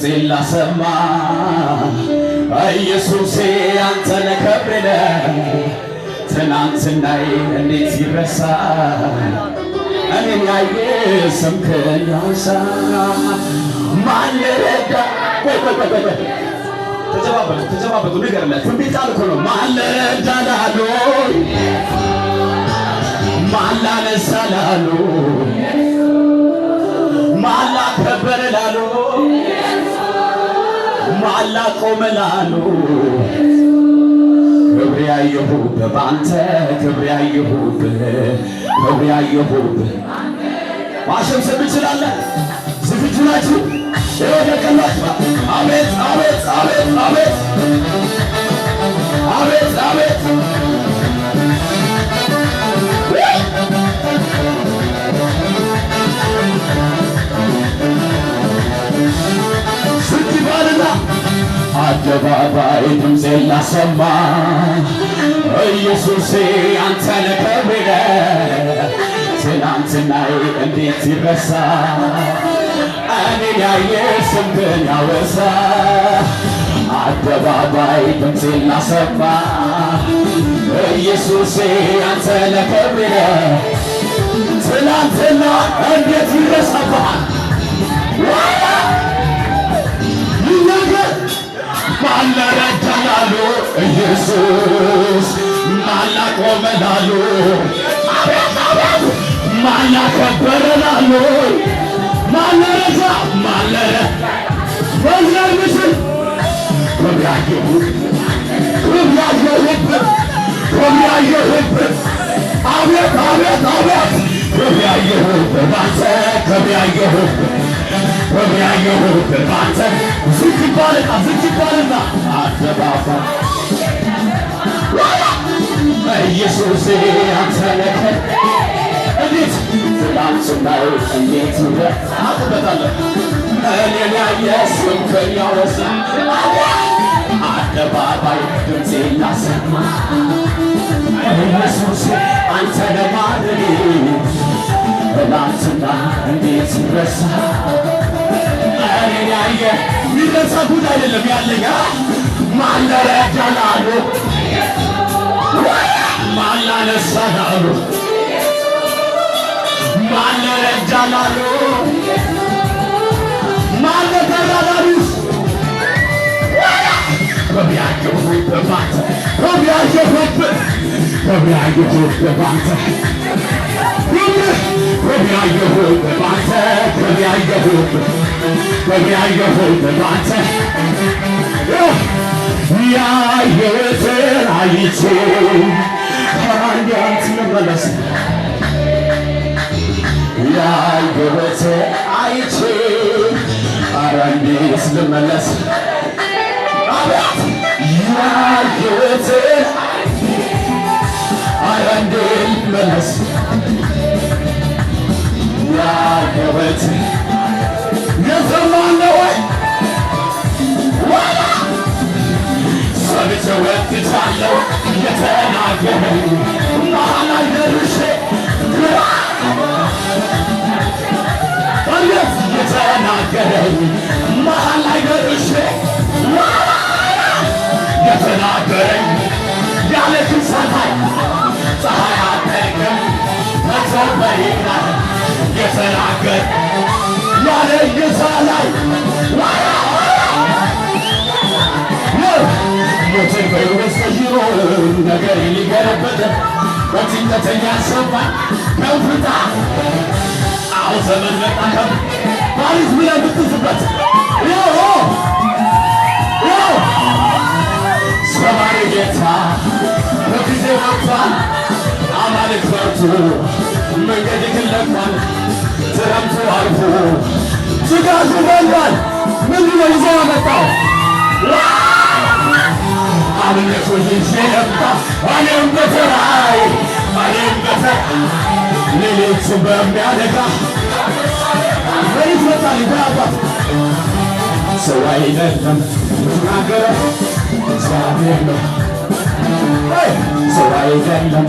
ድምፄን ላሰማ ኢየሱሴ አንተነ ክብሬ ትናንትናዬ እንዴት ይረሳ እኔን ያየ ስምህን ያወሳ ማን ረዳ ተጨባበጡ ንገርለት ትንቢት ቃል እኮ ነው። ማን ረዳ ላሉ ማን ላነሳ ላሉ ማን ላከበረ ላሉ ማን ላቆመ ላሉ ክብር ያየሁብህ ባንተ ክብር ያየሁብህ ክብር ያየሁብህ ማሸብሸብ ትችላለህ። ዝግጁ ናችሁ? ይወደቀላችሁ። አቤት አቤት አቤት አቤት አቤት አቤት ስትባልና አደባባይ ድምፄን ላሰማ ኢየሱሴ አንተነ ክብሬ ትናንትናዬ እንዴት ይረሳ እኔን ያየ ስምህን ያወሳ አደባባይ ድምፄን ላሰማ ኢየሱሴ አንተነ ክብሬ ትናንትና እንዴት ይረሳብሃል ይነገር ማን ረዳ ላሉ ኢየሱስ ማን ላቆመ ላሉ ማን ላከበረ ላሉ ማን ረዳ ማን በዘር ምስል ክብር ያየሁብህ አቤት አቤት አቤት ክብር ያየሁብህ ባንተ ክብር ያየሁብህ ባንተ ዝቅ ይባልና አደባባይ ኢየሱሴ አንተነ እንዴት ትናንትናዬ እንዴት አትበታለህ እኔን ያየ ስምህን ያወሳ አደባባይ ድምፄን ላሰማ ኢየሱሴ አንተነ ማረኔ ትናንትና እንዴት ይረሳ እኔን ያየ ሚረሳ ጉድ አይደለም ያለኝ ማን ረዳ ላሉ ማን ላነሳ ላሉ ማን ረዳ ላሉ ማን ለጠራ ላሉ ክብር ያየሁብህ ባንተ ክብር ያየሁብህ ባንተ ክብር ያየሁብህ ባንተ ክብር ያየሁብህ ባንተ ያየሁትን አይቼ አንተ ልመለስ ያየሁትን አይቼ ኧረ እንዴት ልመለስ አቤት ያየሁትን ኧረ እንዴት ልመለስ ያየሁትን የሰማን ነው ወይ ሰምቼ ወጥቻለሁ የተናገረኝ መሃል ላይ ደርሼ እንዴት የተናገረኝ መሃል ላይ ደርሼ የተናገረኝ ያለ ክሳታይ ፀሐይ አጠልቅም መግዘር በይናል የተናገር ያለ ግዛ ላይ ሞትን በሕይወት ቀይሮ ነገር ሊገለበጥ በጭንቀተኛ ሰማይ ከፍታ አዎ ዘመን መጣ ፓሪስ ብለህ ብትዝበት ሰማይ ጌታ በጊዜ ወጥቷል አማልክት በርቱ መንገድህን ለቋል ክረምቱ አልፎ ጭጋጉ በሏል ምንድን ነው ይዞ ያመጣው አምልኮ ይዤ መጣ እኔም በተራዬ ሌሎቹ በሚያነጋ መሬት መጣል ይበላባት ሰው አይደለም ተናገረ እግዚአብሔር ነው ሰው አይደለም